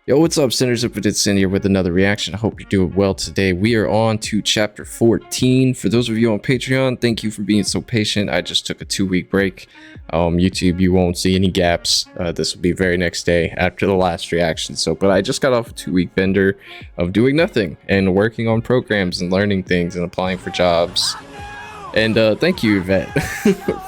Yo, what's up, sinners? If it's in here with another reaction, I hope you're doing well today. We are on to chapter 14. For those of you on Patreon, thank you for being so patient. I just took a 2-week break. YouTube, you won't see any gaps. This will be very next day after the last reaction. But I just got off a 2-week bender of doing nothing and working on programs and learning things and applying for jobs. And thank you, Yvette,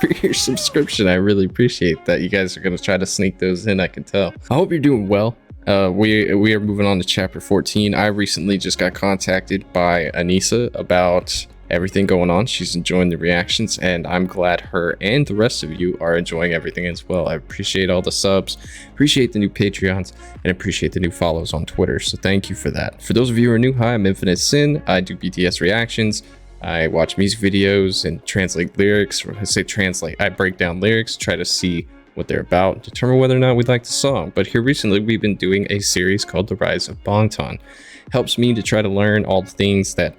for your subscription. I really appreciate that. You guys are going to try to sneak those in, I can tell. I hope you're doing well. We are moving on to chapter 14. I recently just got contacted by Aneesa about everything going on. She's enjoying the reactions, and I'm glad her and the rest of you are enjoying everything as well. I appreciate all the subs, appreciate the new Patreons, and appreciate the new follows on Twitter. So thank you for that. For those of you who are new, hi, I'm Infinite Sin. I do BTS reactions. I watch music videos and translate lyrics. Or I say translate, I break down lyrics, try to see what they're about, determine whether or not we like the song. But here recently we've been doing a series called The Rise of Bangtan. Helps me to try to learn all the things that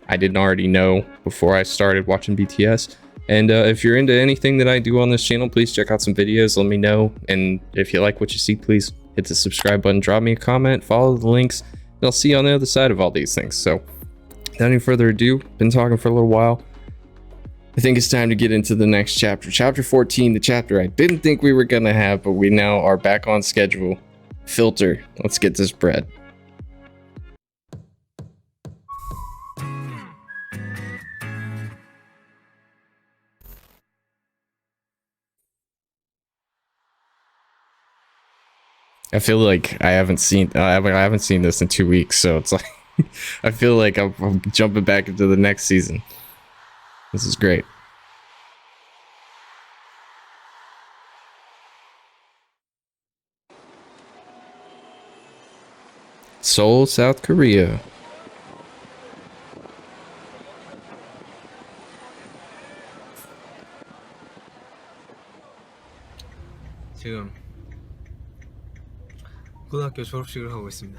I didn't already know before I started watching BTS. And if you're into anything that I do on this channel, please check out some videos, let me know. And if you like what you see, please hit the subscribe button, drop me a comment, follow the links, and I'll see you on the other side of all these things. So without any further ado, been talking for a little while, I think it's time to get into the next chapter. Chapter 14, the chapter I didn't think we were gonna have, but we now are back on schedule. Filter, let's get this bread. I feel like I haven't seen this in 2 weeks, so it's like I feel like I'm jumping back into the next season. This is great. Seoul, South Korea. 지금 고등학교 졸업식을 하고 있습니다.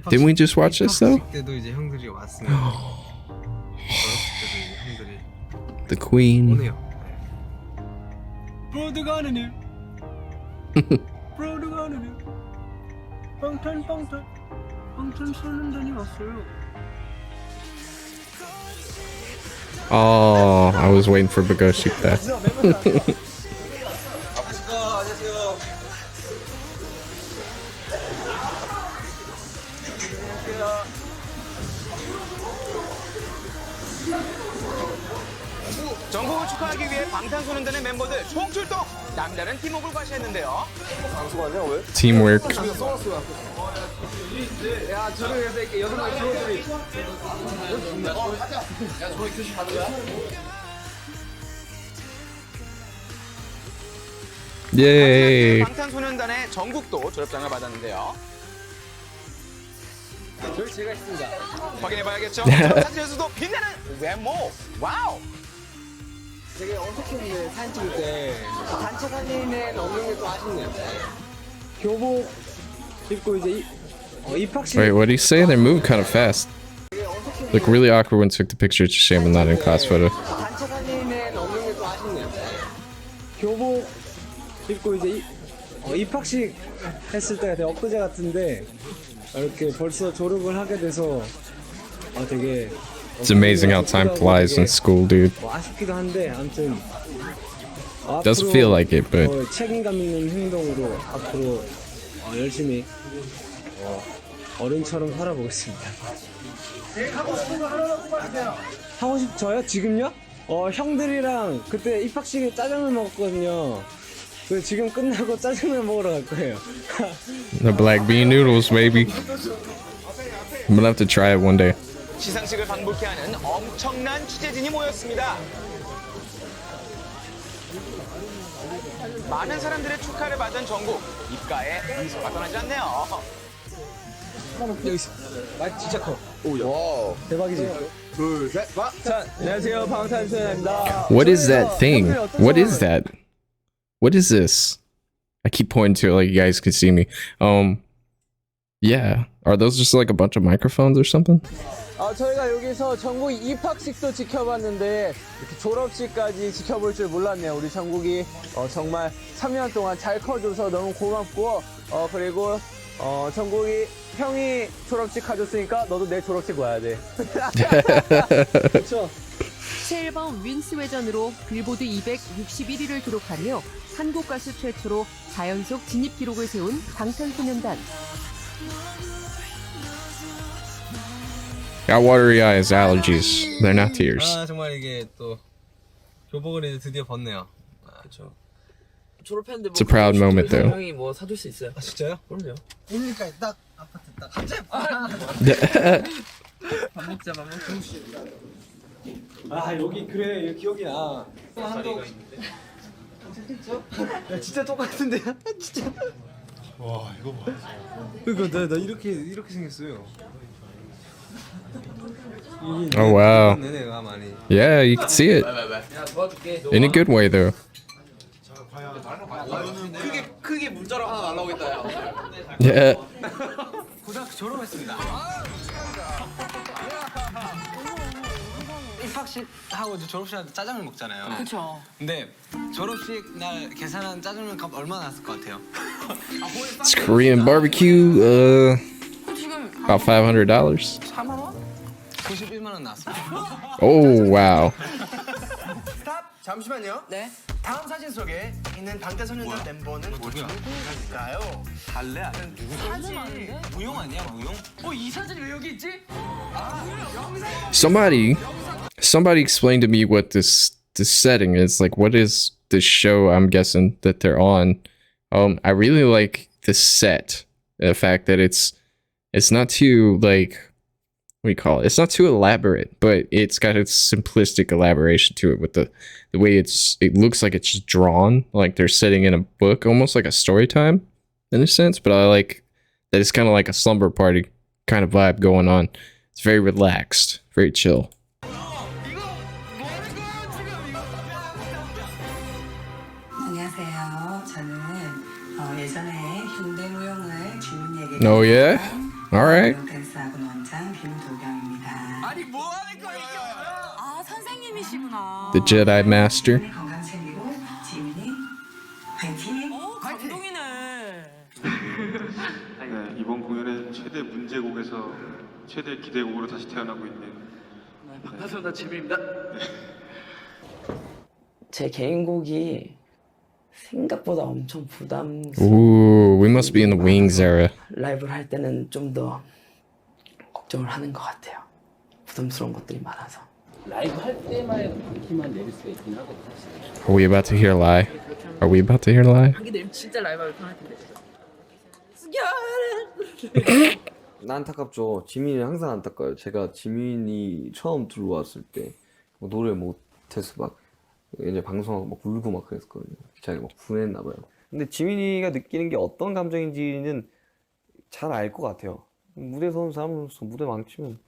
Didn't we just watch this though? 때도 이제 형들이 왔으면 졸업식 때도 이제 형들이 The Queen. 오네요. 브로드가 하느니 브로드가 하느니 방탄 쏘는다니 왔어요. Oh, I was waiting for Bagoshi that. 전국을 축하하기 위해 방탄소년단의 멤버들 총출동! 남다른 팀워크를 과시했는데요. Teamwork. 야, 저를 그래서 이렇게 6명의 프로들이 야, 저기 교실 가는 거야? Yay. 방탄소년단의 정국도 졸업장을 받았는데요. 저희 제가 있습니다. 확인해봐야겠죠? 사진에서도 빛나는 외모! 와우! 되게 어색했는데 사진 찍을 때 단체 사진에 넣는 게 또 아쉽네요. 교복 입고 이제 입학식. Wait, what do you say? They moved kind of fast. Look really awkward when took the picture. It's a shame I'm not in class photo. 단체 사진에 넣는 게 또 아쉽네요. 교복 입고 이제 입학식 했을 때가 되게 엊그제 같은데 이렇게 벌써 졸업을 하게 돼서 되게 It's amazing how time flies in school, dude. 아쉽기도 한데 아무튼 Doesn't feel like it, but 책임감 있는 행동으로 앞으로 열심히 어른처럼 살아보겠습니다. 하고 저요? 지금요? 형들이랑 그때 입학식에 짜장면 먹었거든요. 그래서 지금 끝나고 짜장면 먹으러 갈 거예요. the black bean noodles, baby. I'm gonna have to try it one day. 시상식을 방불케 하는 엄청난 취재진이 모였습니다. 많은 사람들의 축하를 받은 정국, 입가에 미소가 떠나지 않네요. 여기 있어. 마이크 진짜 커. 오, 대박이지? 둘, 셋, 자, 안녕하세요. 방탄소년단입니다. What is that thing? What is that? What is this? I keep pointing to it like you guys could see me. Yeah. Are those just like a bunch of microphones or something? 저희가 여기서 전국 입학식도 지켜봤는데 이렇게 졸업식까지 지켜볼 줄 몰랐네요. 우리 정국이 정말 3년 동안 잘 커줘서 너무 고맙고 그리고 정국이 형이 졸업식 가줬으니까 너도 내 졸업식 와야 돼. 그렇죠? 새 앨범 윈스웨전으로 빌보드 261위를 기록하며 한국 가수 최초로 4연속 진입 기록을 세운 방탄소년단. Got watery eyes, allergies. They're not tears. 정말 이게 또 교복을 이제 드디어 벗네요. 그렇죠. 졸업했는데 뭐 It's a proud moment, though. 형이 뭐 사줄 수 있어요? 진짜요? 그럼요. 그러니까 딱 아파트 딱 갑자기 밥 먹자. 여기 그래 여기 기억이 나. 한도 야 진짜 똑같은데 진짜. 와 이거 봐. 그러니까 나 이렇게 생겼어요. Oh, wow. 내가 많이. Yeah, you can see it. 야 도와줄게. In a good way, though. 크게 문자로 하나 날라오겠다 야. Yeah. 고등학교 졸업했습니다. 입학식 하고 이제 졸업식 할 때 짜장면 먹잖아요. 그렇죠. 근데 졸업식 날 계산한 짜장면 값 얼마나 났을 것 같아요? It's Korean barbecue. 지금 About $500. 4만 원? 91만 원 나왔습니다. Oh, wow. 스탑! 잠시만요. 네. 다음 사진 속에 있는 방탄소년단 멤버는 누구일까요? 달래 아니야? 누구? 무용 아니야 무용? 이 사진이 왜 여기 있지? Somebody explained to me what this setting is. Like, what is this show? I'm guessing that they're on. I really like the set. The fact that it's not too like, what do you call it? It's not too elaborate, but it's got its simplistic elaboration to it with the way it looks like it's just drawn, like they're sitting in a book, almost like a story time in a sense. But I like that it's kind of like a slumber party kind of vibe going on. It's very relaxed, very chill. 안녕하세요. 저는 예전에 현대무용을 지민이에게 Oh yeah? All right. 댄스학원 원장 김도경입니다. 아니 뭐 하는 거야 이게? 아, 선생님이시구나. The Jedi Master. 건강 챙기고 지민이 화이팅! 감동이네. 네, 이번 공연의 최대 문제곡에서 최대 기대곡으로 다시 태어나고 있는 방탄소년단 지민입니다. 제 개인곡이 생각보다 엄청 Ooh, we must be in the Wings era. 라이브를 할 때는 좀 더 걱정을 하는 것 같아요. 부담스러운 것들이 많아서. 라이브 할 때만 키만 내릴 수가 있긴 하거든요. Are we about to hear lie? Are we about to hear lie? 하게 되면 진짜 라이브 하면 편할 텐데. 나 안타깝죠. 지민이 항상 안타까워요. 제가 지민이 처음 들어왔을 때 노래 못해서 막 이제 방송하고 막 울고 막 그랬거든요. 자기가 막 분했나 봐요. 근데 지민이가 느끼는 게 어떤 감정인지는 잘 알 것 같아요. 무대 서는 사람으로서 무대 망치면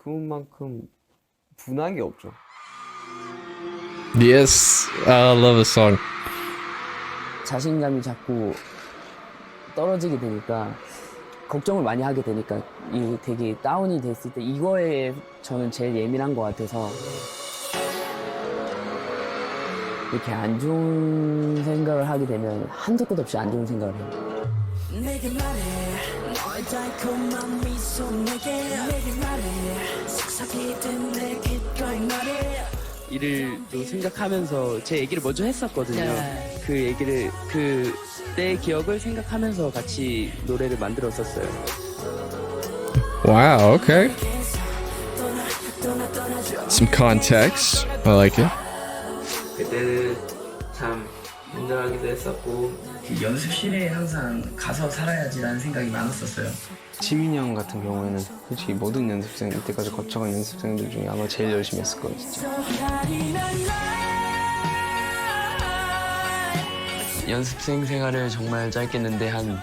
그만큼 분한 게 없죠. Yes, I love the song. 자신감이 자꾸 떨어지게 되니까 걱정을 많이 하게 되니까 이 되게 다운이 됐을 때 이거에 저는 제일 예민한 것 같아서 이렇게 안 좋은 생각을 하게 되면 한도 끝 없이 안 좋은 생각을 해요. 내게 말해 너의 달콤한 미소 내게 말해 속삭이듯 내 기꺼이 말해 일을 좀 생각하면서 제 얘기를 먼저 했었거든요. 그 얘기를 그때 기억을 생각하면서 같이 노래를 만들었었어요. Wow, okay. Some context. I like it. 그때는 참 힘들어하기도 했었고 연습실에 항상 가서 살아야지라는 생각이 많았었어요. 지민이 형 같은 경우에는 솔직히 모든 연습생 이때까지 거쳐간 연습생들 중에 아마 제일 열심히 했을 거예요, 진짜. 연습생 생활을 정말 짧게 했는데 한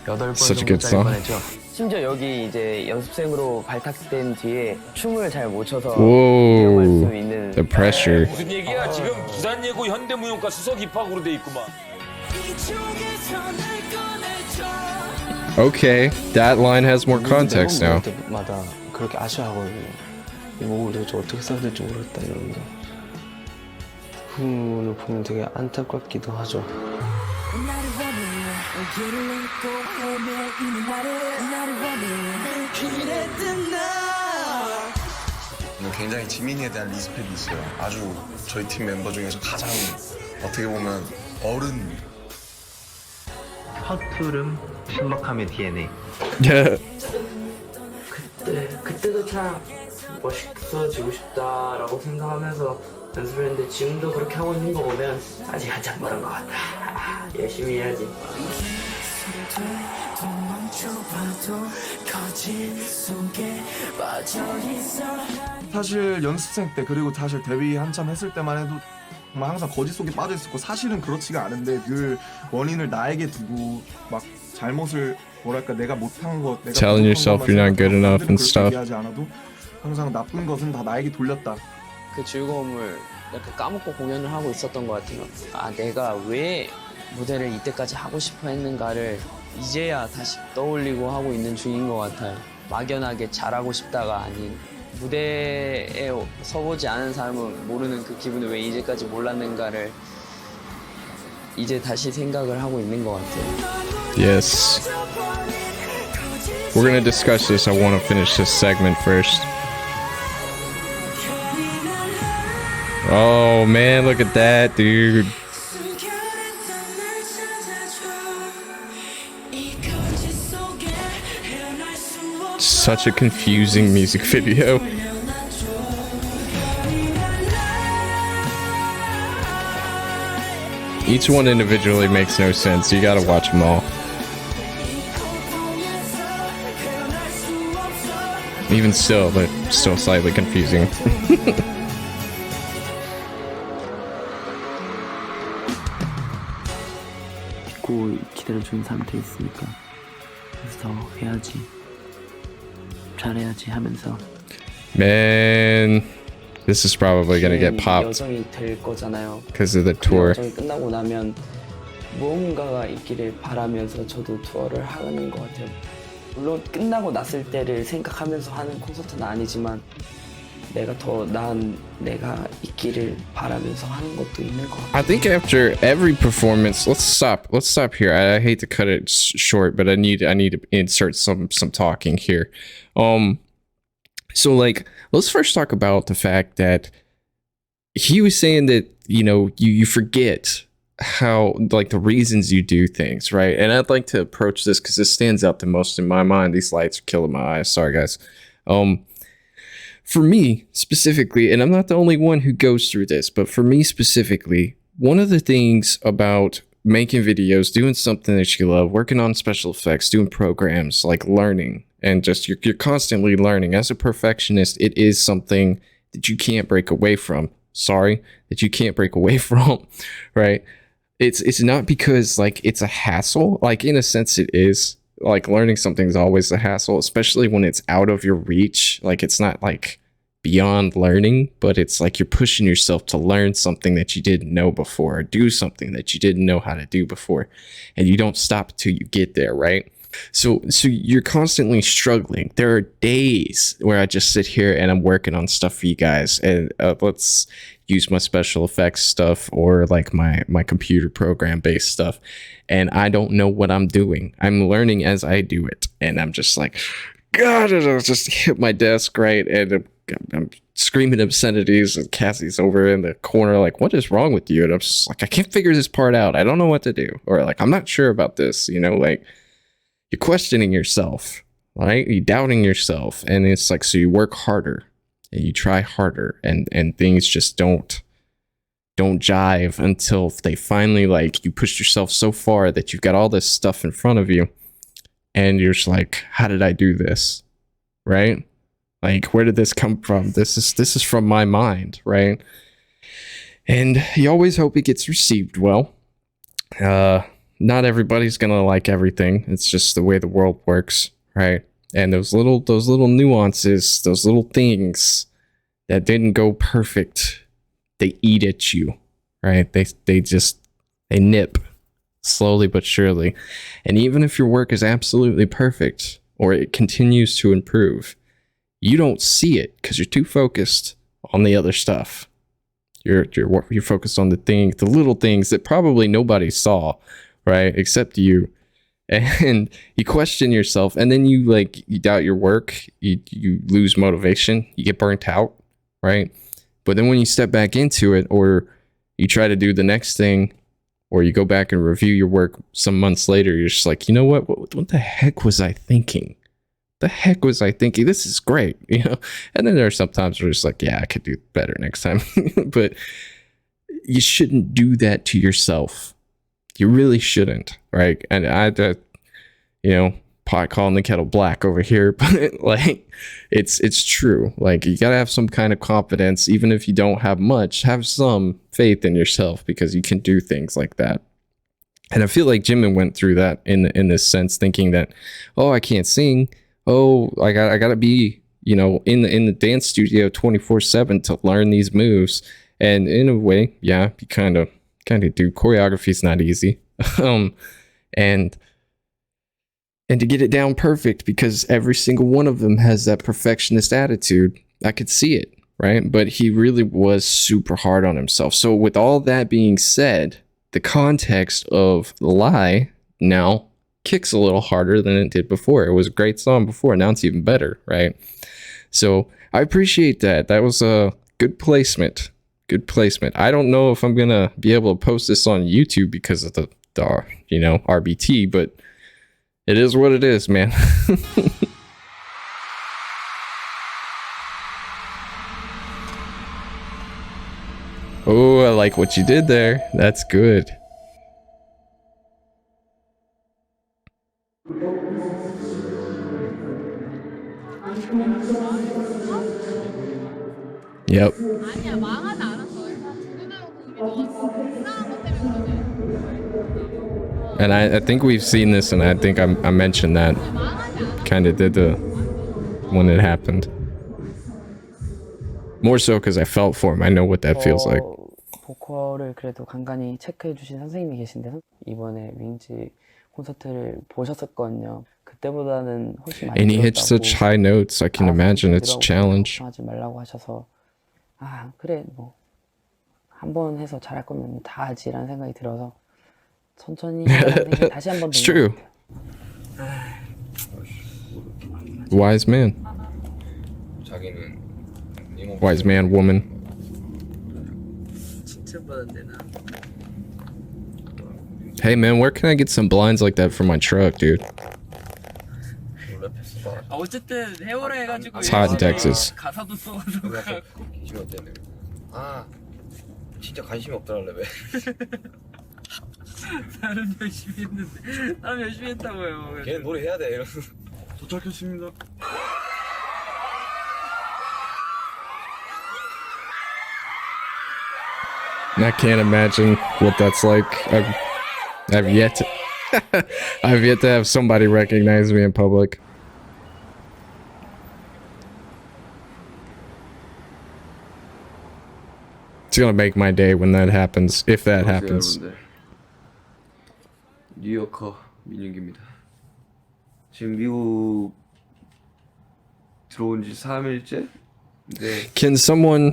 8번 Such a 정도 good 짧게 song. 했죠. 심지어 여기 이제 연습생으로 발탁된 뒤에 춤을 잘 못 춰서 Whoa, 위험할 수 있는 the pressure. 무슨 얘기야? 지금 부산예고 현대무용과 수석 입학으로 돼 있구만. Okay, that line has more context now. 때마다 그렇게 아쉬워하거든요. 이 곡을 도대체 어떻게 써야 될지 모르겠다 이러면서 그 부분을 보면 되게 안타깝기도 하죠. 나를 원해 길을 잃고 헤매이는 나를 원해 그랬던 나 굉장히 지민이에 대한 리스펙이 있어요. 아주 저희 팀 멤버 중에서 가장 어떻게 보면 어른. 허투름 신박함의 DNA. 그때도 참 멋있어지고 싶다라고 생각하면서 연습을 했는데 지금도 그렇게 하고 있는 거 보면 아직 한참 멀은 것 같다. 열심히 해야지. 사실 연습생 때 그리고 사실 데뷔 한참 했을 때만 해도 정말 항상 거짓 속에 빠져 있었고 사실은 그렇지가 않은데 늘 원인을 나에게 두고 막 잘못을 뭐랄까 내가 못한 것, 내가 telling yourself you're not good enough and stuff. 얘기하지 않아도 항상 나쁜 것은 다 나에게 돌렸다. 그 즐거움을 약간 까먹고 공연을 하고 있었던 것 같아요. 아, 내가 왜 무대를 이때까지 하고 싶어 했는가를 이제야 다시 떠올리고 하고 있는 중인 것 같아요. 막연하게 잘하고 싶다가 아닌 무대에 서보지 않은 사람은 모르는 그 기분을 왜 이제까지 몰랐는가를 이제 다시 생각을 하고 있는 것 같아요. Yes. We're gonna discuss this. I want to finish this segment first. Oh man, look at that, dude. Such a confusing music video. Each one individually makes no sense. You gotta watch them all. Even still, they're still slightly confusing. 믿고 기다려주는 사람들이 있으니까 그래서 더 해야지 잘해야지 하면서 Man, this is probably gonna get popped 여정이 될 거잖아요. because of the 그 tour. 여정이 끝나고 나면 무언가가 있기를 바라면서 저도 투어를 하는 것 같아요. 물론 끝나고 났을 때를 생각하면서 하는 콘서트는 아니지만 내가 더 나은 내가 있기를 바라면서 하는 것도 있는 것 같아요. I think after every performance, let's stop here. I hate to cut it short, but I need to insert some talking here. So like, let's first talk about the fact that he was saying that, you know, you forget how, like, the reasons you do things, right? And I'd like to approach this because this stands out the most in my mind. These lights are killing my eyes. Sorry, guys. For me specifically, and I'm not the only one who goes through this, but for me specifically, one of the things about making videos, doing something that you love, working on special effects, doing programs, like learning, and just you're constantly learning. As a perfectionist, it is something that you can't break away from. Sorry, that you can't break away from, right? It's not because like it's a hassle. Like in a sense, it is. Like learning something is always a hassle, especially when it's out of your reach. Like it's not like beyond learning, but it's like you're pushing yourself to learn something that you didn't know before, or do something that you didn't know how to do before, and you don't stop until you get there, right? So you're constantly struggling. There are days where I just sit here and I'm working on stuff for you guys, and let's use my special effects stuff or like my computer program based stuff, and I don't know what I'm doing. I'm learning as I do it, and I'm just like, God, and I'll just hit my desk, right, and I'm screaming obscenities, and Cassie's over in the corner like, what is wrong with you? And I'm just like, I can't figure this part out. I don't know what to do, or like, I'm not sure about this, you know, like you're questioning yourself, right? You're doubting yourself, and it's like, so you work harder and you try harder, and things just don't jive until they finally, like, you pushed yourself so far that you've got all this stuff in front of you, and you're just like, how did I do this? Right? Like, where did this come from? This is from my mind, right? And you always hope it gets received well. Not everybody's gonna like everything. It's just the way the world works, right? And those little nuances, those little things that didn't go perfect, they eat at you, right? They nip slowly but surely. And even if your work is absolutely perfect or it continues to improve, you don't see it because you're too focused on the other stuff. You're focused on the little things that probably nobody saw, right? Except you. And you question yourself, and then you doubt your work. You lose motivation. You get burnt out, right? But then when you step back into it, or you try to do the next thing, or you go back and review your work some months later, you're just like, you know what the heck was I thinking? The heck was I thinking? This is great, you know? And then there are some times where it's like, yeah, I could do better next time. But you shouldn't do that to yourself. You really shouldn't, right? And pot calling the kettle black over here, but like, it's true. Like, you gotta have some kind of confidence, even if you don't have much. Have some faith in yourself, because you can do things like that. And I feel like Jimin went through that in this sense, thinking that, oh, I can't sing. Oh, I gotta be, in the dance studio 24/7 to learn these moves. And in a way, yeah, you kind of do. Choreography is not easy. And to get it down perfect, because every single one of them has that perfectionist attitude. I could see it, right? But he really was super hard on himself. So with all that being said, the context of Lie now kicks a little harder than it did before. It was a great song before, now it's even better, right? So I appreciate that. That was a good placement. Good placement. I don't know if I'm gonna be able to post this on YouTube because of the RBT, but it is what it is, man. Oh, I like what you did there. That's good. Yep. And I think we've seen this, and I think I mentioned that kind of did when it happened. More so because I felt for him. I know what that feels like. 보컬을 그래도 간간히 체크해 주신 선생님이 계신데, 이번에 윙즈 콘서트를 보셨었거든요. 그때보다는 훨씬 많이 And he hits such high notes. I can imagine it's a challenge. 하지 말라고 하셔서, 그래, 뭐 한 번 해서 잘할 거면 다 하지라는 생각이 들어서 천천히 다시 한 번. It's true. Wise man. Wise man, woman. Hey man, where can I get some blinds like that for my truck, dude? 어쨌든 해오라 해가지고 It's hot in Texas. 가사도 써가지고. 진짜 관심이 없더라 왜? 나는 열심히 했는데. 나는 열심히 했다고요. 걔는 노래 해야 돼. 이러면서. 도착했습니다. I can't imagine what that's like. I've yet to I've yet to have somebody recognize me in public. It's gonna make my day when that happens, if that happens. 뉴요커 민윤기입니다. 지금 미국 들어온 지 3일째? 네. Can someone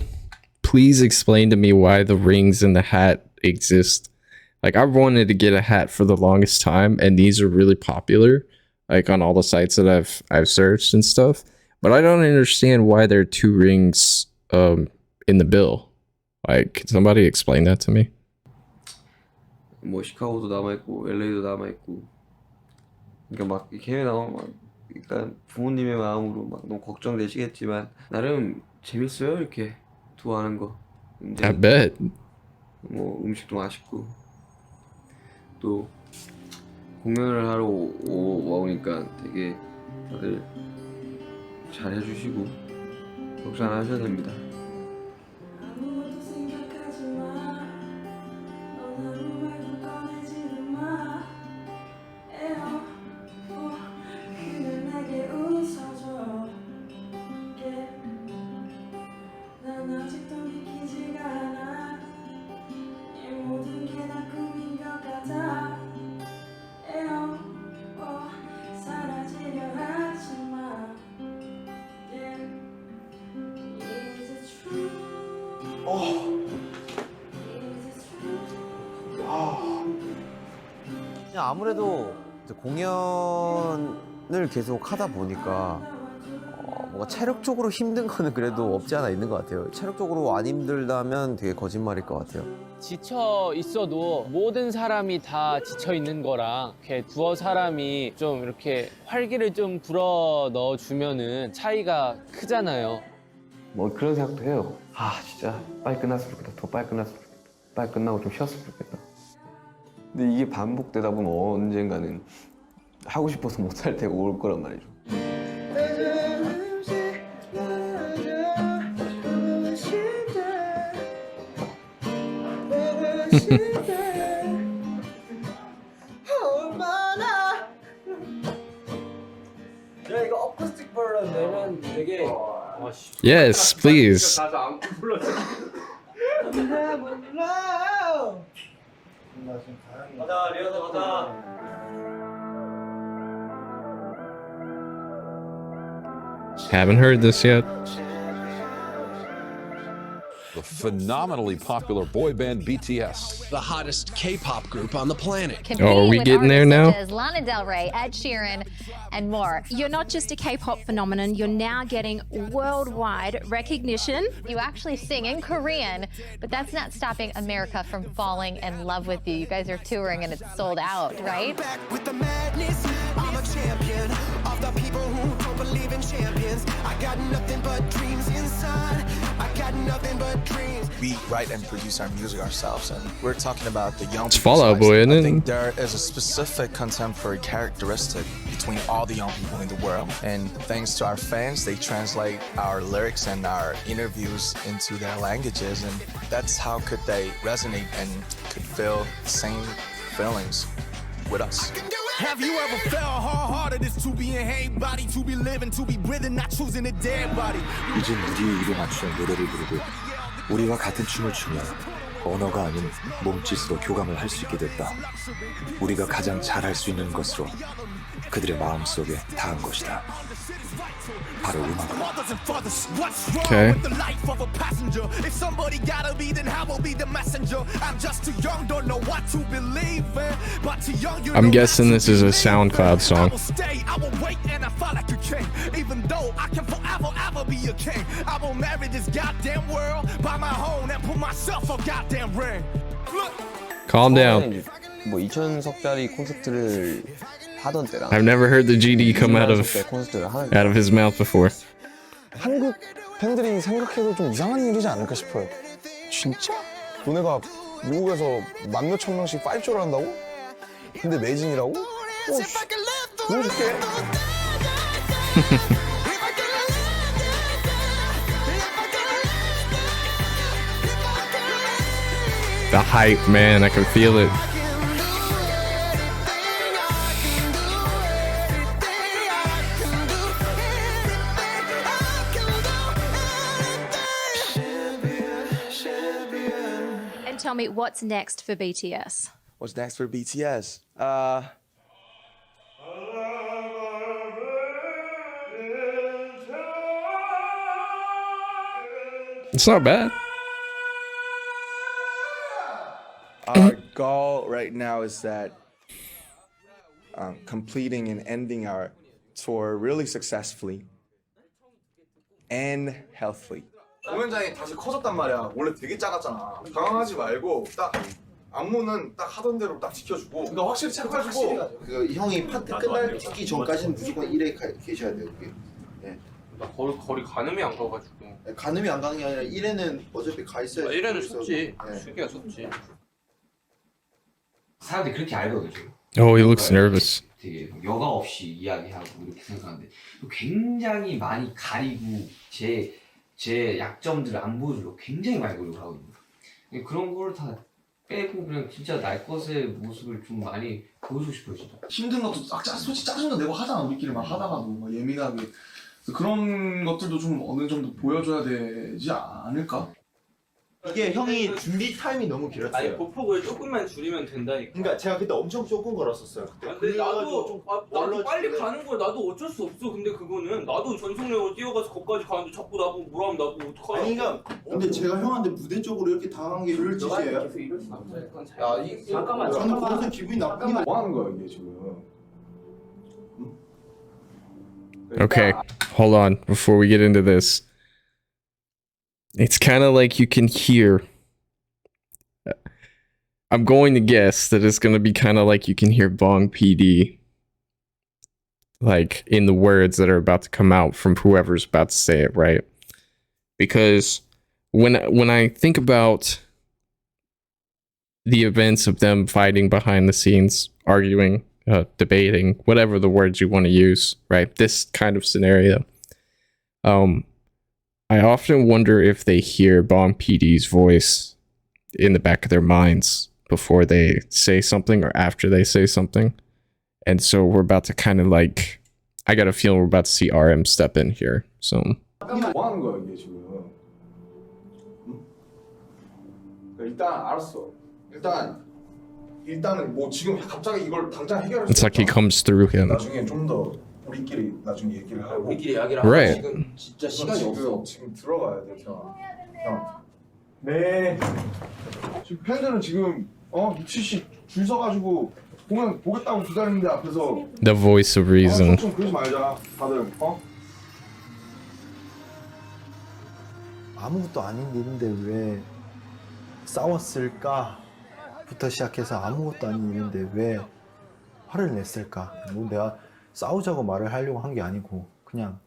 please explain to me why the rings in the hat exist? Like, I've wanted to get a hat for the longest time, and these are really popular, like on all the sites that I've searched and stuff. But I don't understand why there are 2 rings in the bill. Like, can somebody explain that to me? 뭐 시카고도 남아있고 LA도 남아있고, 그러니까 막 해외 나오면 막 그러니까 부모님의 마음으로 막 너무 걱정되시겠지만 나름 재밌어요 이렇게 두어하는 거. I bet. 뭐 음식도 맛있고 또 공연을 하러 오니까 되게 다들 잘 해주시고 걱정 안 하셔도 됩니다. 그냥 아무래도 이제 공연을 계속 하다 보니까 뭔가 체력적으로 힘든 거는 그래도 없지 않아 있는 것 같아요. 체력적으로 안 힘들다면 되게 거짓말일 것 같아요. 지쳐 있어도 모든 사람이 다 지쳐 있는 거랑 이렇게 두어 사람이 좀 이렇게 활기를 좀 불어 넣어주면은 차이가 크잖아요. 뭐 그런 생각도 해요. 아 진짜 빨리 끝났으면 좋겠다. 더 빨리 끝났으면 좋겠다. 빨리 끝나고 좀 쉬었으면 좋겠다. 근데 이게 반복되다 보면 언젠가는 하고 싶어서 못 할 때가 올 거란 말이죠. 야 이거 어쿠스틱 버전 내면 되게 Yes, please. 가자 리허설 가자. Haven't heard this yet. The phenomenally popular boy band BTS. The hottest K-pop group on the planet. Oh, are we getting there now? Such as Lana Del Rey, Ed Sheeran, and more. You're not just a K-pop phenomenon, you're now getting worldwide recognition. You actually sing in Korean, but that's not stopping America from falling in love with you. You guys are touring and it's sold out, right? Back with the madness, I'm a champion of the people who don't believe in champions. I got nothing but dreams inside. I got nothing but dreams. We write and produce our music ourselves, and we're talking about the young It's people. Fall Out Boy, isn't I it? think there is a specific contemporary characteristic between all the young people in the world, and thanks to our fans, they translate our lyrics and our interviews into their languages, and that's how could they resonate and could feel the same feelings with us. Have you ever felt how hard it is to be in hate body, to be living, to be breathing, not choosing a dead body? 이젠 우리의 일에 맞추는 노래를 부르고 우리와 같은 춤을 추며 언어가 아닌 몸짓으로 교감을 할 수 있게 됐다. 우리가 가장 잘할 수 있는 것으로 그들의 마음속에 닿은 것이다. 바로 음악으로. Okay. If somebody gotta be, then I will be the messenger. I'm just too young, don't know what to believe in. But too young, you I'm guessing this is a SoundCloud song. I will stay, I will wait, and I fall like a king. Even though I can forever, ever be a king. I will marry this goddamn world, buy my home, and put myself a goddamn ring. Calm down. 뭐 2,000석짜리 콘서트를 하던 때랑 I've never heard the GD come out of his mouth before. 한국 팬들이 생각해도 좀 이상한 일이지 않을까 싶어요. 진짜? 너네가 미국에서 만 몇천 명씩 5조를 한다고? 근데 매진이라고? 보여줄게. The hype, man, I can feel it. And tell me, what's next for BTS? What's next for BTS? It's not bad. Our goal right now is that completing and ending our tour really successfully and healthily. 공연장이 다시 커졌단 말이야. 원래 되게 작았잖아. 당황하지 말고 딱 안무는 딱 하던 대로 딱 지켜주고. 그러니까 확실히 체크해주고. 그 형이 파트 끝나기 전까지는 무조건 1회 계셔야 돼요. 그게. 네. 나 거리 가늠이 안 가가지고. 가늠이 안 가는 게 아니라 1회는 어차피 가 있어야 돼. 1회는 섰지. 수기가 섰지. 사람들이 그렇게 알거든요. Oh, he looks nervous. 되게 여과 없이 이야기하고 이렇게 생각하는데 굉장히 많이 가리고 제 약점들을 안 보여주려고 굉장히 많이 노력을 하거든요. 그런 거를 다 빼고 그냥 진짜 날 것의 모습을 좀 많이 보여주고 싶어요, 진짜. 힘든 것도 솔직히 짜증도 내고 하잖아. 우리끼리 막 하다가도 막 예민하게. 그래서 그런 것들도 좀 어느 정도 보여줘야 되지 않을까? 이게 형이 준비 타임이 너무 길었어요. 아니 보폭을 조금만 줄이면 된다니까. 그러니까 제가 그때 엄청 조금 걸었었어요. 그때. 아, 근데 나도 얼른 빨리 줄래? 가는 거야. 나도 어쩔 수 없어. 근데 그거는 나도 전속력으로 뛰어가서 거기까지 가는데 자꾸 나보고 뭐라면 나보고 어떡하냐. 아니 그러니까 근데 제가 형한테 무대 쪽으로 이렇게 당한 게 룰 짓이에요? 계속 이럴 수 없어. 그건 잘. 야, 저는 거기서 기분이 나쁘긴 뭐 하는 거야 이게 지금? Okay, hold on before we get into this. It's kind of like you can hear. I'm going to guess that it's going to be kind of like you can hear Bong PD, like in the words that are about to come out from whoever's about to say it, right? Because when I think about the events of them fighting behind the scenes, arguing, debating, whatever the words you want to use, right? This kind of scenario. I often wonder if they hear Bong PD's voice in the back of their minds before they say something or after they say something. And so we're about to kind of like, I got a feeling we're about to see RM step in here. So. 뭐 하는 거야 이게 지금? 일단 알았어. 일단은 뭐 지금 갑자기 이걸 당장 해결할 수 It's like he comes through him. 나중에 좀 더 우리끼리 나중에 얘기를 하고. 우리끼리 이야기를 하고 Right. 지금 진짜 시간이 없어. 지금 들어가야 돼, 형. 네. 지금 팬들은 지금 미치씨 줄 서가지고 공연 보겠다고 기다리는데 앞에서. The voice of reason. 좀 그러지 말자, 다들. 아무것도 아닌 일인데 왜 싸웠을까부터 시작해서 아무것도 아닌 일인데 왜 화를 냈을까? 뭐 내가 싸우자고 말을 하려고 한 게 아니고 그냥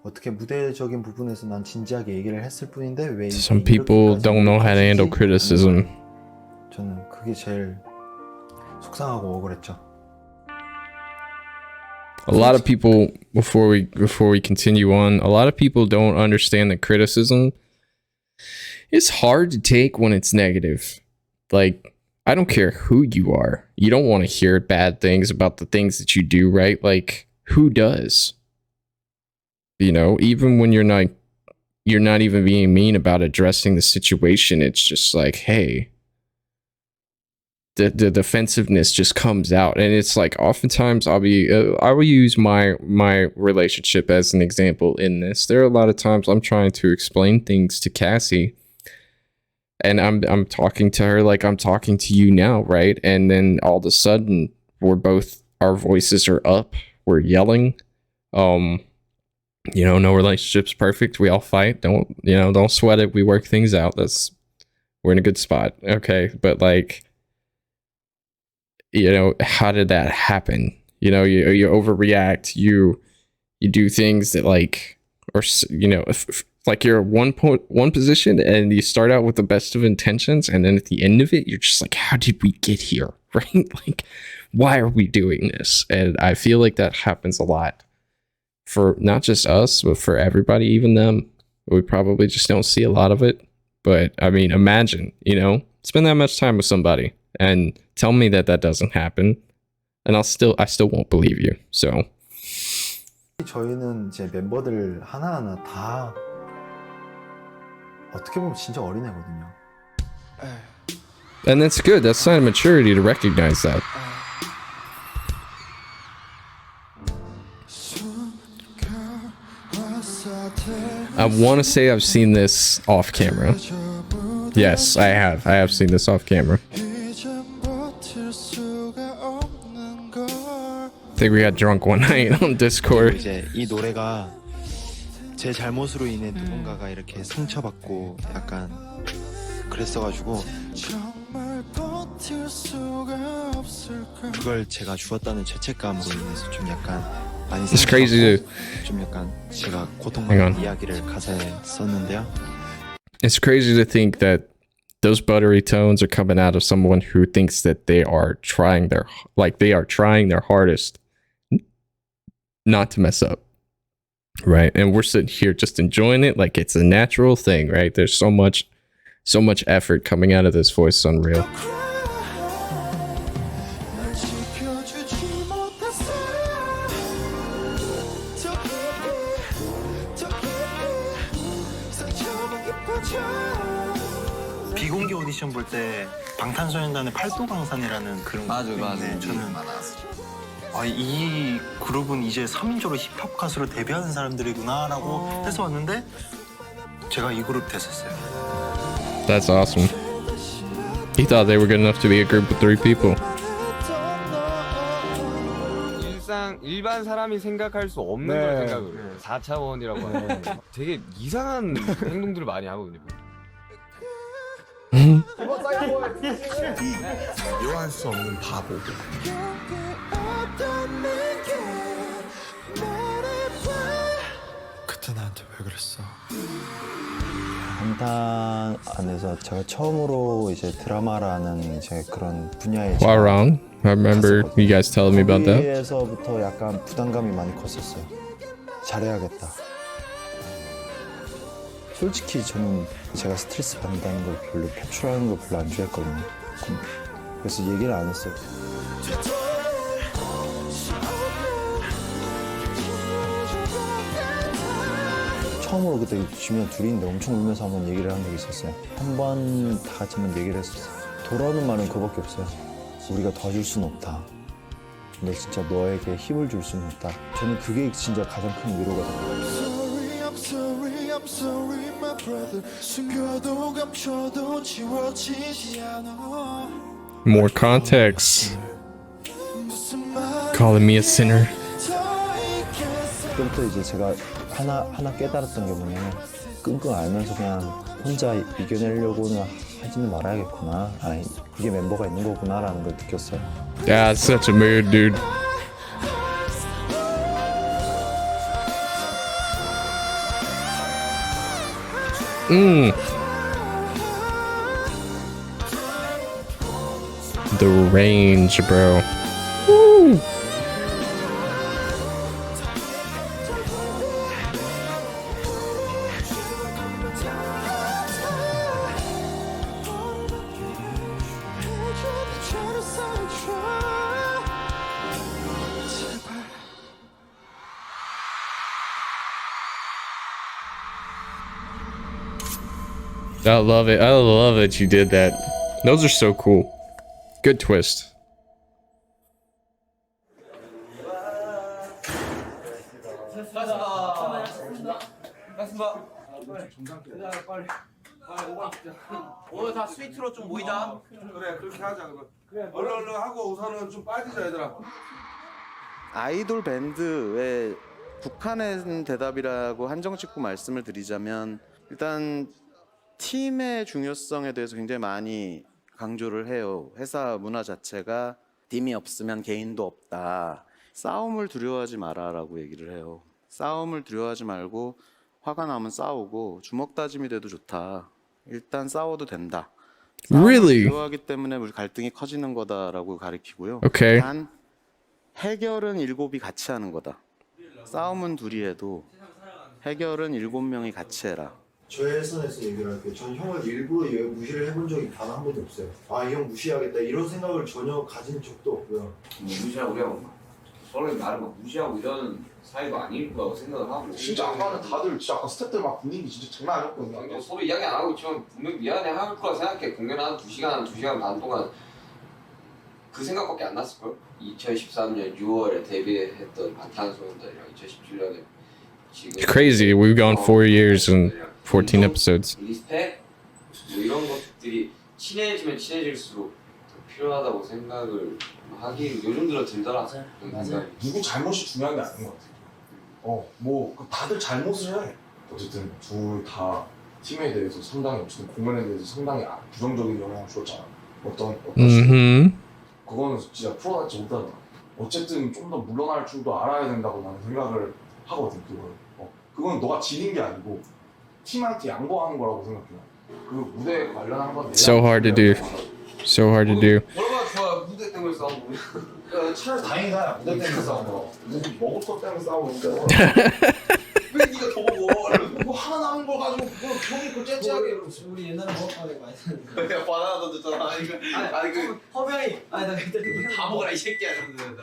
어떻게 무대적인 부분에서 난 진지하게 얘기를 했을 뿐인데 왜 Some people don't know how to handle criticism. 저는 그게 제일 속상하고 억울했죠. A lot of people, before we continue on, a lot of people don't understand that criticism is hard to take when it's negative. Like, I don't care who you are. You don't want to hear bad things about the things that you do, right? Like, who does? You know, even when you're not even being mean about addressing the situation. It's just like, hey, the defensiveness just comes out. And it's like, oftentimes I will use my relationship as an example in this. There are a lot of times I'm trying to explain things to Cassie, and I'm talking to her like I'm talking to you now, right? And then all of a sudden our voices are up, we're yelling. You know, no relationship's perfect. We all fight. Don't sweat it. We work things out. We're in a good spot. Okay. But like, you know, how did that happen? You know, you overreact, you do things that like, or, you know, like you're one position and you start out with the best of intentions, and then at the end of it, you're just like, how did we get here? Right? Like, why are we doing this? And I feel like that happens a lot for not just us, but for everybody, even them. We probably just don't see a lot of it. But I mean, imagine, you know, spend that much time with somebody and tell me that doesn't happen, and I still won't believe you. So 저희는 제 멤버들 하나하나 다 어떻게 보면 진짜 어린애거든요. And that's good. That's sign of maturity to recognize that. I want to say I've seen this off camera. Yes, I have. I have seen this off camera. I think we got drunk one night on Discord. 이제 이 노래가 제 잘못으로 인해 누군가가 이렇게 상처받고 약간 그랬어가지고 그걸 제가 주었다는 죄책감으로 인해서 좀 약간 많이 It's crazy 좀 약간 제가 고통받는 이야기를 가사에 썼는데요. It's crazy to think that those buttery tones are coming out of someone who thinks that they are trying their hardest not to mess up, right? And we're sitting here just enjoying it like it's a natural thing, right? There's so much effort coming out of this voice. It's unreal. 비공개 오디션 볼 때 방탄소년단의 팔도강산이라는 그런 맞아. 저는 이 그룹은 이제 3인조로 힙합 가수로 데뷔하는 사람들이구나라고 해서 왔는데 제가 이 그룹 됐었어요. That's awesome. He thought they were good enough to be a group of 3 people. 일반 사람이 생각할 수 없는 네. 걸 생각을 해요. 4차원이라고 하는 되게 이상한 행동들을 많이 하거든요. 묘할 수 없는 바보. 그때 나한테 왜 그랬어? 방탄 안에서 제가 처음으로 이제 드라마라는 이제 그런 분야에 While around, I remember you guys telling me about that. 거기에서부터 약간 부담감이 많이 컸었어요. 잘해야겠다. 솔직히 저는 제가 스트레스 받는다는 걸 별로 표출하는 걸 별로 안 좋아했거든요. 그래서 얘기를 안 했어요. 처음으로 그때 지민이랑 둘이 있는데 엄청 울면서 한번 얘기를 한 적이 있었어요. 한 번 다 같이 한번 얘기를 했었어요. 돌아오는 말은 그거밖에 없어요. 우리가 도와줄 수는 없다. 근데 진짜 너에게 힘을 줄 수는 없다. 저는 그게 진짜 가장 큰 위로가 돼요. More context. Calling me a sinner. 그때부터 이제 제가 하나 깨달았던 게 뭐냐면 끙끙 앓면서 그냥 혼자 이겨내려고는 하지는 말아야겠구나. 아니 그게 멤버가 있는 거구나라는 걸 느꼈어요. Yeah, it's such a mood, dude. The range, bro. Woo. I love it. I love that you did that. Those are so cool. Good twist. 오늘 다 스위트로 좀 모이자. 그래 그렇게 하자. 얼른 하고 우선은 좀 빠지자 얘들아. 아이돌 밴드의 국한의 대답이라고 한정 짓고 말씀을 드리자면 일단 팀의 중요성에 대해서 굉장히 많이 강조를 해요. 회사 문화 자체가 팀이 없으면 개인도 없다. 싸움을 두려워하지 마라라고 얘기를 해요. 싸움을 두려워하지 말고 화가 나면 싸우고 주먹 다짐이 돼도 좋다. 일단 싸워도 된다. Really? 두려워하기 때문에 우리 갈등이 커지는 거다라고 가리키고요. Okay. 단 해결은 7이 같이 하는 거다. 싸움은 둘이 해도 해결은 7명이 같이 해라. 저의 선에서 얘기를 할게요. 전 형을 일부러 무시를 해본 적이 단 한 번도 없어요. 아, 이 형 무시하겠다 이런 생각을 전혀 가진 적도 없고요. 무시하고 그냥 서로 나를 막 무시하고 이러는 사이가 아닐 거라고 생각을 하고. 진짜 아까는 다들 진짜 아까 스태프들 막 분위기 진짜 장난 아니었거든요. 서로 이야기 안 하고 있지만 분명 미안해 할 거라 생각해. 공연 한 2시간 반 동안 그 생각밖에 안 났을걸? 2013년 6월에 데뷔했던 방탄소년단이랑 2017년에 지금 It's crazy. We've gone 4 years and 14 episodes. 리스펙? 뭐 이런 것들이 친해지면 친해질수록 더 필요하다고 생각을 하기 요즘 들어 들더라. 그런 생각이. 누구 잘못이 중요한 게 아닌 것 같아요. 뭐 다들 잘못을 해. 어쨌든 둘 다 팀에 대해서 상당히 어쨌든 공연에 대해서 상당히 부정적인 영향을 줬잖아. 어떤 그거는 진짜 풀어나지 못하잖아. 어쨌든 좀 더 물러날 줄도 알아야 된다고 나는 생각을 하거든. 그건 너가 지는 게 아니고 팀한테 양보하는 거라고 생각해. 그 무대에 관련한 건 So hard to do. So hard to do. 얼마나 좋아 무대 때문에 싸우고. 차라리 다행이다. 무대 때문에 싸우는 거. 먹을 것 때문에 싸우니까. 왜 네가 더 먹어? 뭐 하나 남은 걸 가지고 뭐 형이 그 째째하게. 우리 옛날에 먹었다는 거 많이 했는데. 야 바나나 던졌잖아. 아니 그 허병이 나 그때 다 먹어라 이 새끼야 이러면서.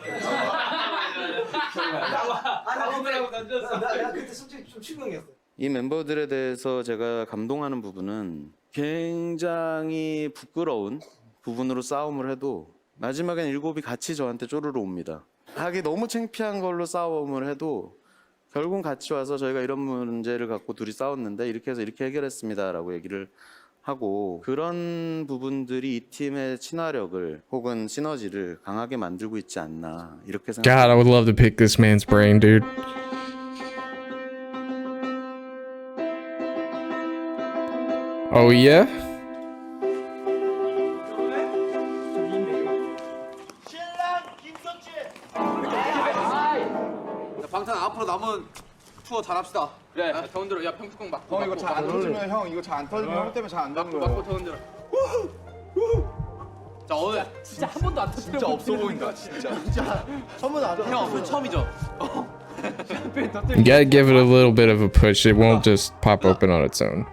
나 먹으라고 던졌어. 나 그때 솔직히 좀 충격이었어. 이 멤버들에 대해서 제가 감동하는 부분은 굉장히 부끄러운 부분으로 싸움을 해도 마지막엔 7이 같이 저한테 쪼르르 옵니다. 하기 너무 창피한 걸로 싸움을 해도 결국 같이 와서 저희가 이런 문제를 갖고 둘이 싸웠는데 이렇게 해서 이렇게 해결했습니다 라고 얘기를 하고, 그런 부분들이 이 팀의 친화력을 혹은 시너지를 강하게 만들고 있지 않나 이렇게 God, I would love to pick this man's brain, dude. Oh yeah? 방탄 앞으로 남은 투어 잘합시다. 그래, 더 흔들어. 야, 평뚜껑 맞고. 형 이거 잘 안 터지면 형 이거 잘 안 터지면 형 때문에 잘 안 되는 거야. 맞고 더 흔들어. 자, 오늘 진짜 한 번도 안 터뜨려. 진짜 없어 보인다 진짜. 진짜 한 번도 안 터져. 형, 처음이죠? You gotta give it a little bit of a push. It won't just pop open on its own.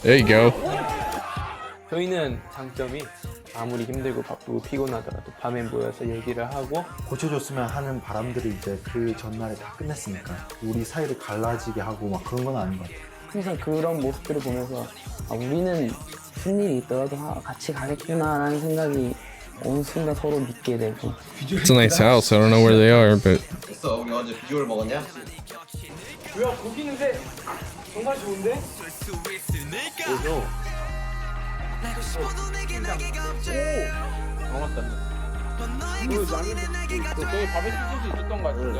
There you go. 저희는 장점이 아무리 힘들고 바쁘고 피곤하더라도 밤에 모여서 얘기를 하고 고쳐줬으면 하는 바람들이 이제 그 전날에 다 끝냈으니까 우리 사이를 갈라지게 하고 막 그런 건 아닌 것 같아요. 항상 그런 모습들을 보면서 아, 우리는 무슨 일이 있더라도 같이 가겠구나라는 생각이 어느 순간 서로 믿게 되고. It's a nice house. I don't know where they are, but 됐어, 우리 어제 비주얼 먹었냐? 뭐야, 고기 냄새 정말 좋은데? 그래서 정확다. 그 양이 저기 밥에 소스 있었던 것 같은데?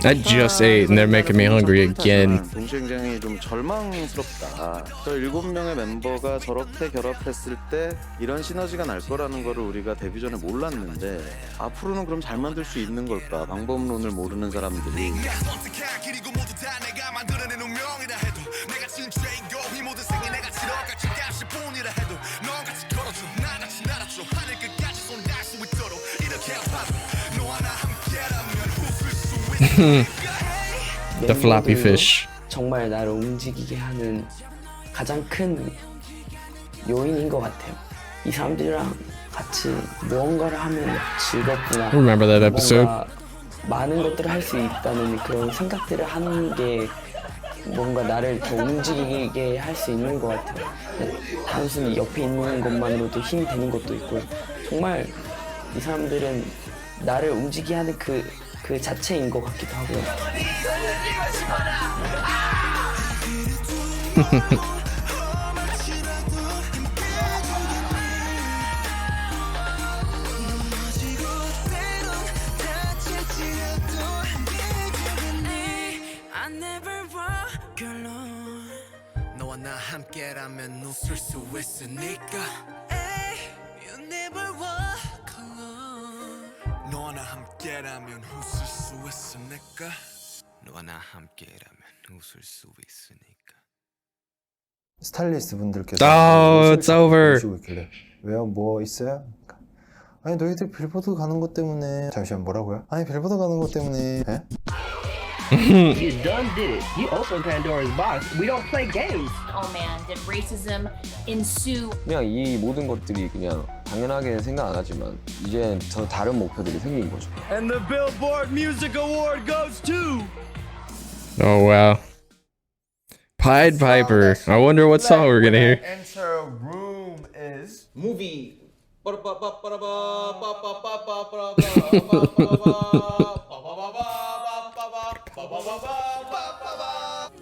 I just ate and they're making me hungry again. 동시에 굉장히 좀 절망스럽다. 저 7명의 멤버가 저렇게 결합했을 때 이런 시너지가 날 거라는 거를 우리가 데뷔 전에 몰랐는데 앞으로는 그럼 잘 만들 수 있는 걸까? 방법론을 모르는 사람들이. The floppy fish. 정말 나를 움직이게 하는 가장 큰 요인인 것 같아요. 이 사람들이랑 같이 무언가를 하면 즐겁구나. Remember that episode? 뭔가 많은 것들을 할 수 있다는 그런 생각들을 하는 게 뭔가 나를 더 움직이게 할 수 있는 것 같아요. 단순히 옆에 있는 것만으로도 힘이 되는 것도 있고, 정말 이 사람들은 나를 움직이게 하는 그 자체인 것 같기도 하고요. 너와 나 함께라면 웃을 수 있으니까. You never walk alone. 너와 나 함께라면 웃을 수 있으니까. 너와 나 함께라면 웃을 수 있으니까. 스타일리스트 분들께서 Oh, it's over. 보시고 있길래 왜요? 뭐 있어요? 아니 너희들 빌보드 가는 것 때문에. 잠시만, 뭐라고요? 아니 빌보드 가는 것 때문에. 에? You done did it. You opened Pandora's box. We don't play games. Oh man, did racism ensue? 그냥 이 모든 것들이 그냥 당연하게 생각 안 하지만 이제 더 다른 목표들이 생긴 거죠. And the Billboard Music Award goes to. Oh wow. Pied Piper. I wonder what song we're gonna hear. Enter room is movie.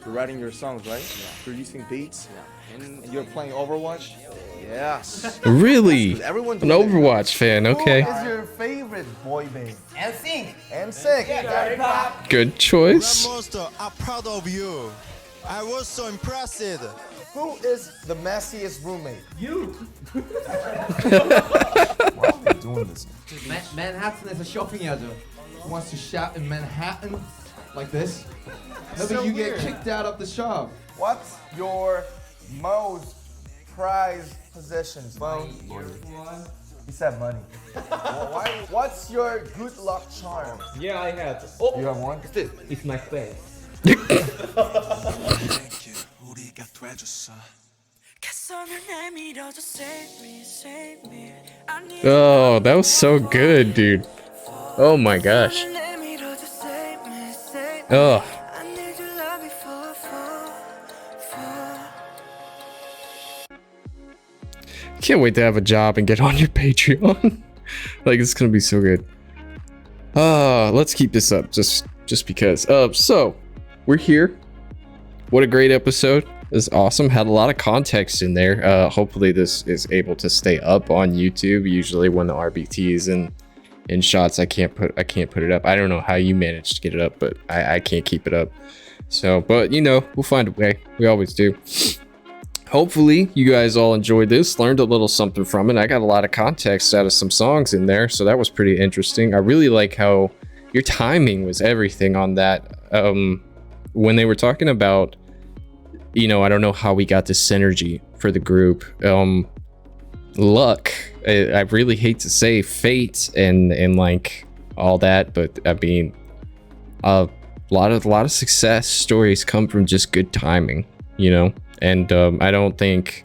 you're writing your songs, right? Yeah. Producing beats. Yeah. And you're playing Overwatch. Yes. Really? Everyone's An Overwatch fan. Okay. Who is your favorite boy band? NSYNC. NSYNC. Good choice. Grandmaster, I'm proud of you. I was so impressed. Who is the messiest roommate? You. Why are we doing this? Manhattan에서 쇼핑해야죠. Who wants to shop in Manhattan like this? Maybe So you weird. get kicked out of the shop. What's your most prized possessions, Bo? He said money. What's your good luck charm? Yeah, I have. You have one? It's my face. Oh, that was so good, dude. Oh my gosh. Oh. Can't wait to have a job and get on your Patreon. Like, it's gonna be so good. Let's keep this up just because. So we're here. What a great episode. This is awesome. Had a lot of context in there. Hopefully this is able to stay up on YouTube. Usually when the RBT is in shots, I can't put it up. I don't know how you managed to get it up, but I can't keep it up. So, but you know, we'll find a way. We always do. Hopefully you guys all enjoyed this, learned a little something from it. I got a lot of context out of some songs in there, so that was pretty interesting. I really like how your timing was everything on that. When they were talking about, you know, I don't know how we got this synergy for the group. Luck, I really hate to say fate and like all that, but I mean, a lot of success stories come from just good timing, you know. And I don't think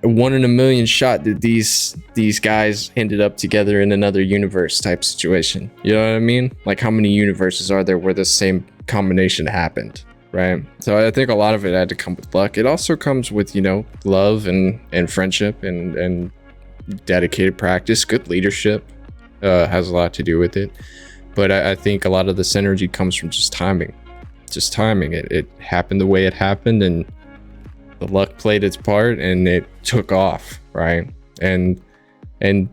1 in a million shot that these guys ended up together in another universe type situation. You know what I mean? Like, how many universes are there where the same combination happened, right? So I think a lot of it had to come with luck. It also comes with, you know, love and friendship and dedicated practice. Good leadership has a lot to do with it. But I think a lot of the synergy comes from just timing. Just timing. It happened the way it happened, and the luck played its part, and it took off, right? And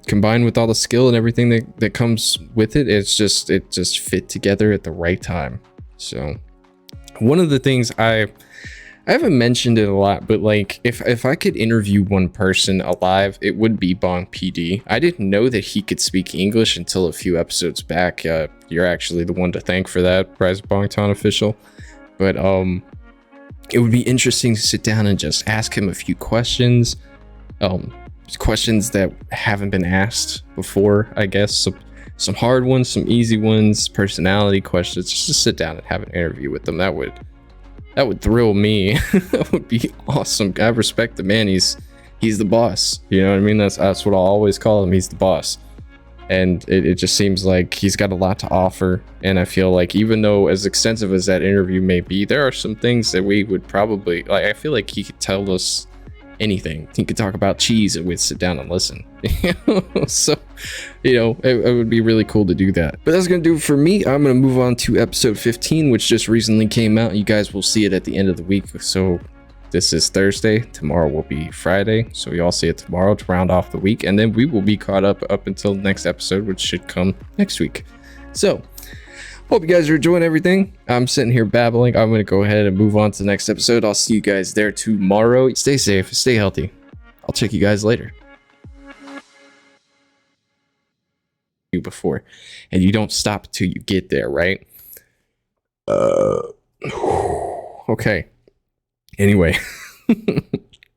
combined with all the skill and everything that comes with it, it just fit together at the right time. So one of the things I haven't mentioned it a lot, but like if I could interview one person alive, it would be Bong PD. I didn't know that he could speak English until a few episodes back. You're actually the one to thank for that, Rise of Bangtan Official. But it would be interesting to sit down and just ask him a few questions, questions that haven't been asked before, I guess. Some hard ones, some easy ones, personality questions. Just to sit down and have an interview with them. That would thrill me. That would be awesome. I respect the man. He's the boss. You know what I mean? That's what I'll always call him. He's the boss. And it just seems like he's got a lot to offer. And I feel like even though as extensive as that interview may be, there are some things that we would probably, like, I feel like he could tell us anything. He could talk about cheese and we'd sit down and listen. So, you know, it would be really cool to do that. But that's gonna do it for me. I'm gonna move on to episode 15, which just recently came out. You guys will see it at the end of the week. So this is Thursday. Tomorrow will be Friday. So you all see it tomorrow to round off the week. And then we will be caught up until the next episode, which should come next week. So hope you guys are enjoying everything. I'm sitting here babbling. I'm going to go ahead and move on to the next episode. I'll see you guys there tomorrow. Stay safe. Stay healthy. I'll check you guys later. Before, and you don't stop till you get there, right? Okay. Anyway.